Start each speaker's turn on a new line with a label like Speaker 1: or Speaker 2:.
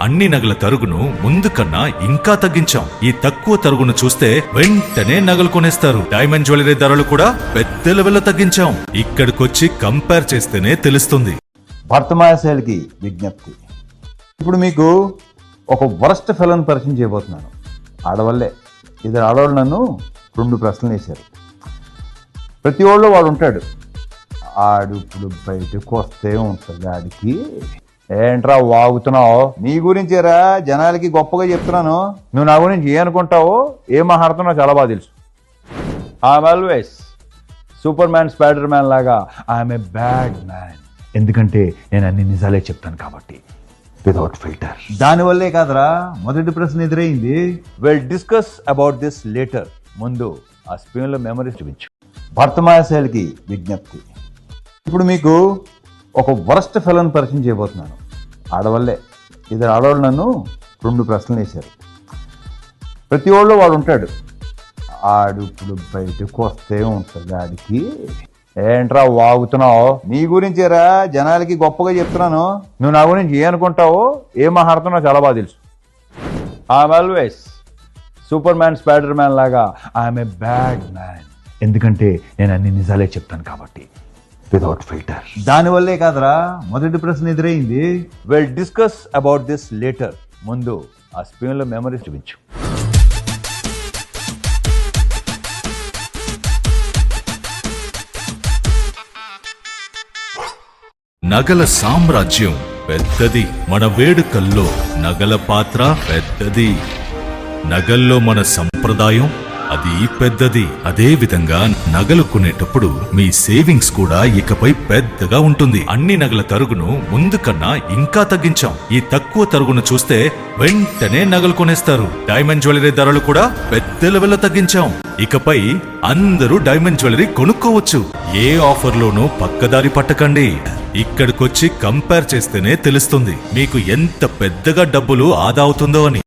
Speaker 1: అన్ని నగల తరుగును ముందు కన్నా ఇంకా తగ్గించాం. ఈ తక్కువ తరుగును చూస్తే వెంటనే నగలు కొనేస్తారు. డైమండ్ జ్యువెలరీ ధరలు కూడా పెద్ద లెవెల్లో తగ్గించాం. ఇక్కడికొచ్చి కంపేర్ చేస్తేనే తెలుస్తుంది.
Speaker 2: భర్తమాయశాలకి విజ్ఞప్తి. ఇప్పుడు మీకు ఒక వరస్ట్ ఫెలోని పరిచయం చేయబోతున్నాను. ఆడవాళ్ళే. ఇద్దరు ఆడవాళ్ళు నన్ను 2 ప్రశ్నలు వేశారు. ప్రతి ఓళ్ళు వాడు ఉంటాడు. ఆడు ఇప్పుడు బయటకు వస్తే ఉంటుంది ఆడికి. ఏంట్రా వాగుతున్నావు? నీ గురించేరా జనాలకి గొప్పగా చెప్తున్నాను. నువ్వు నా గురించి ఏమనుకుంటావో ఏం మాట్లాడుతున్నావు చాలా బాగా తెలుసు. I'm always super man, spider man లాగా ఐఎమ్ ఏ బ్యాడ్ మ్యాన్. ఎందుకంటే నేను అన్ని నిజాలే చెప్తాను కాబట్టి, వితౌట్ ఫిల్టర్. దానివల్లే కాదురా మొదటి ప్రశ్న ఎదురైంది. Will discuss about this later. ముందు ఆ స్క్రీన్లో మెమరీస్ చూపించు. భర్తమాయశాలకి విజ్ఞప్తి. ఇప్పుడు మీకు ఒక వరస్ట్ ఫెలోని పరిచయం చేయబోతున్నాను. ఆడవాళ్ళే. ఇద్దరు ఆడవాళ్ళు నన్ను 2 ప్రశ్నలు వేశారు. ప్రతి ఓళ్ళు వాడు ఉంటాడు. ఆడు ఇప్పుడు బయటకు వస్తే ఉంటుంది ఆడికి. ఏంట్రా వాగుతున్నావు? నీ గురించేరా జనాలకి గొప్పగా చెప్తున్నాను. నువ్వు నా గురించి ఏమనుకుంటావో ఏం మాట్లాడుతున్నావు చాలా బాగా తెలుసు. I'm always super man, spider man లాగా ఐఎమ్ ఏ బ్యాడ్ మ్యాన్. ఎందుకంటే నేను అన్ని నిజాలే చెప్తాను కాబట్టి, వితౌట్ ఫిల్టర్. దానివల్లే కాదురా మొదటి ప్రశ్న ఎదురైంది. Will discuss about this later. ముందు ఆ స్క్రీన్లో మెమరీస్ చూపించు.
Speaker 1: నగల సామ్రాజ్యం పెద్దది. మన వేడుకల్లో నగల పాత్ర పెద్దది. నగల్లో మన సంప్రదాయం అది పెద్దది. అదే విధంగా నగలు కొనేటప్పుడు మీ సేవింగ్స్ కూడా ఇకపై పెద్దగా ఉంటుంది. అన్ని నగల తరుగును ముందు కన్నా ఇంకా తగ్గించాం. ఈ తక్కువ తరుగును చూస్తే వెంటనే నగలు కొనేస్తారు. డైమండ్ జ్యువెలరీ ధరలు కూడా పెద్ద లెవెల్లో తగ్గించాం. ఇకపై అందరూ డైమండ్ జ్యువెలరీ కొనుక్కోవచ్చు. ఏ ఆఫర్లోనూ పక్కదారి పట్టకండి. ఇక్కడికొచ్చి కంపేర్ చేస్తేనే తెలుస్తుంది మీకు ఎంత పెద్దగా డబ్బులు ఆదా అవుతుందో అని.